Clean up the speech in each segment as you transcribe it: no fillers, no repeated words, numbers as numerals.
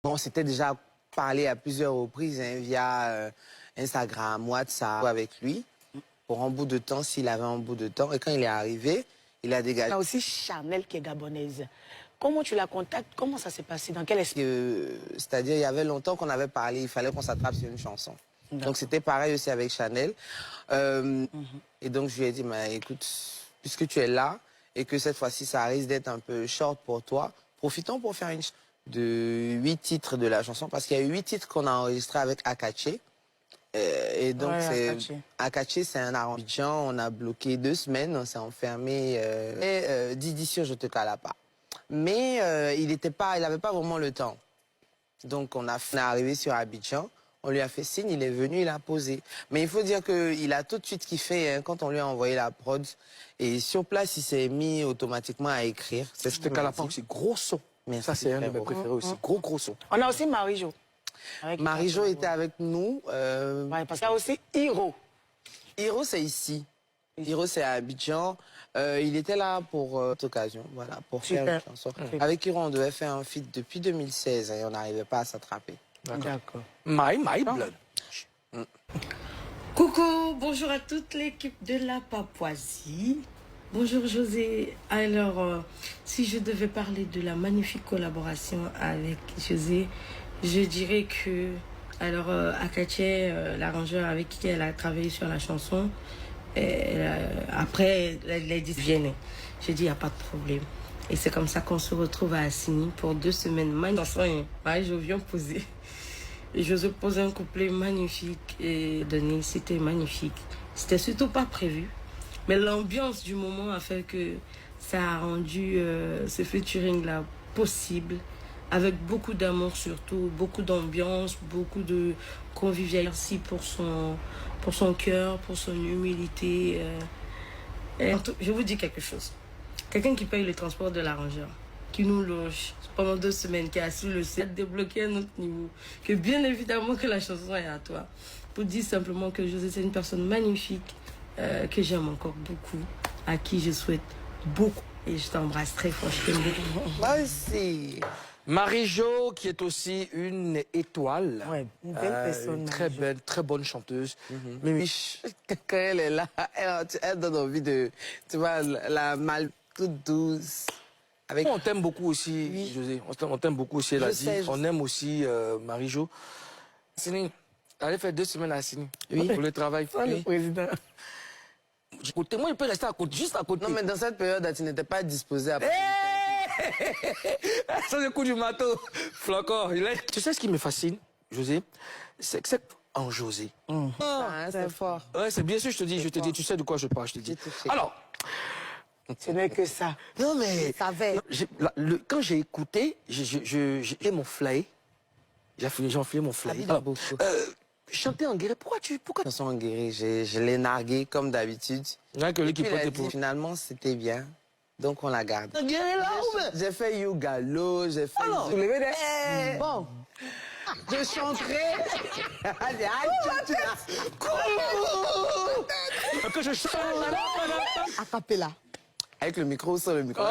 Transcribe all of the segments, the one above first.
On s'était déjà parlé à plusieurs reprises via Instagram, WhatsApp avec lui pour un bout de temps, s'il avait un bout de temps. Et quand il est arrivé, il a dégagé. Il y a aussi Chanel qui est gabonaise. Comment tu la contactes? Comment ça s'est passé? Dans quel esprit? C'est-à-dire, il y avait longtemps qu'on avait parlé, il fallait qu'on s'attrape sur une chanson. Donc c'était pareil aussi avec Chanel. Et donc je lui ai dit, écoute, puisque tu es là et que cette fois-ci ça risque d'être un peu short pour toi, profitons pour faire de 8 titres de la chanson, parce qu'il y a eu 8 titres qu'on a enregistrés avec Akache. Et donc Akache, c'est un arrangement. On a bloqué 2 semaines, on s'est enfermé. D'ici, je te cala pas. Mais il n'avait pas vraiment le temps. Donc on est arrivé sur Abidjan. On lui a fait signe, il est venu, il a posé. Mais il faut dire qu'il a tout de suite kiffé quand on lui a envoyé la prod. Et sur place, il s'est mis automatiquement à écrire. Je te cala pas aussi, gros son. Merci, ça, c'est un de mes préférés aussi. Gros son. On a aussi Marie-Jo. Marie-Jo était avec nous. Ouais, parce qu'il y a aussi Hiro. Hiro, c'est ici. Hiro, c'est à Abidjan. Il était là pour cette occasion, voilà, pour faire une chanson. Avec Hiro, on devait faire un feat depuis 2016 et on n'arrivait pas à s'attraper. D'accord. My Blood. Coucou, bonjour à toute l'équipe de la Papouasie. Bonjour José. Alors, si je devais parler de la magnifique collaboration avec José, je dirais que, alors, Akache, l'arrangeur avec qui elle a travaillé sur la chanson, après, elle a dit, viens. J'ai dit, il n'y a pas de problème. Et c'est comme ça qu'on se retrouve à Assini pour 2 semaines. Je viens poser. Et José pose un couplet magnifique et Denis, c'était magnifique. C'était surtout pas prévu. Mais l'ambiance du moment a fait que ça a rendu ce featuring-là possible. Avec beaucoup d'amour surtout, beaucoup d'ambiance, beaucoup de convivialité. Merci pour son cœur, pour son humilité. Je vous dis quelque chose. Quelqu'un qui paye le transport de l'arrangeur, qui nous loge pendant 2 semaines, qui a su le set, débloquer un autre niveau, que bien évidemment que la chanson est à toi. Pour dire simplement que José, c'est une personne magnifique, que j'aime encore beaucoup, à qui je souhaite beaucoup. Et je t'embrasse très fort, je t'aime beaucoup. Moi aussi. Marie-Jo, qui est aussi une étoile. Ouais, une belle personne. Très belle, très bonne chanteuse. Mais oui, quand elle est là, elle donne envie de, tu vois, la mal toute douce. On t'aime beaucoup aussi, José. On t'aime beaucoup aussi, elle a dit. On aime aussi Marie-Jo. Assini, allez faire 2 semaines à Assini. Oui. Pour le travail. Le président. Moi, je peux rester juste à côté. Non, mais dans cette période, tu n'étais pas disposé à... Ça, c'est le coup du marteau. Flocon. Tu sais ce qui me fascine, José? C'est que c'est en José. c'est fort. Ouais, c'est bien sûr, je te dis, tu sais de quoi je parle, je te dis. Alors... Ce n'est que ça. Non, mais... Quand j'ai écouté, j'ai mon fly. J'ai enfilé mon fly. Chanter en guéré, pourquoi Chanson en guéré, je l'ai nargué comme d'habitude. Finalement, c'était bien. Donc, on la garde. J'ai fait Yougalo, j'ai fait... Bon. Je chanterai... Que je chante... A cappella. Avec le micro sur le micro. Je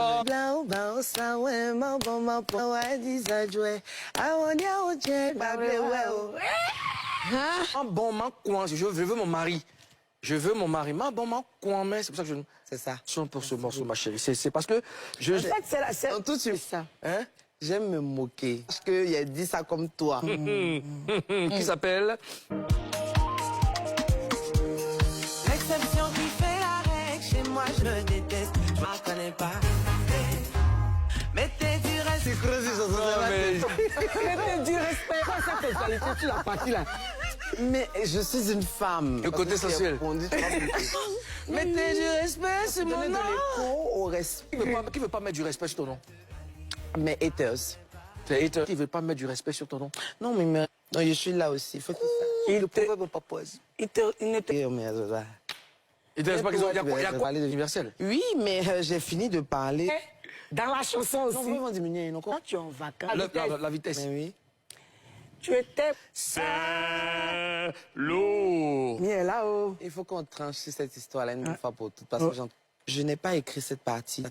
veux mon mari. Je veux mon mari. C'est pour ça que je... C'est ça. Chante pour ce morceau, ma chérie. C'est parce que je... En fait, c'est tout de suite. ça. Hein? J'aime me moquer. Parce qu'il a dit ça comme toi. Qui s'appelle... L'exception qui fait la règle, chez moi je le déteste, je m'en connais pas. Mettez du respect. Mettez du respect. Quoi ça fait qualité, tu l'as parti là? Mais je suis une femme. Le côté sensuel. Mettez du respect, c'est mon nom. Au respect. Qui veut pas mettre du respect sur ton nom? Mais haters. C'est haters. Qui veut pas mettre du respect sur ton nom? Non, mais non, je suis là aussi. Faut qu'il Le proverbe papouasie. Il n'était Il te reste pas qu'ils ont... Il y a quoi d'universel? Oui, mais j'ai fini de parler. dans la chanson aussi. Non, vraiment diminuer. Quand tu es en vacances, La vitesse. Mais oui. tu étais... C'est lourd. Il est là-haut. Il faut qu'on tranche cette histoire-là une fois pour toutes. Parce que je n'ai pas écrit cette partie.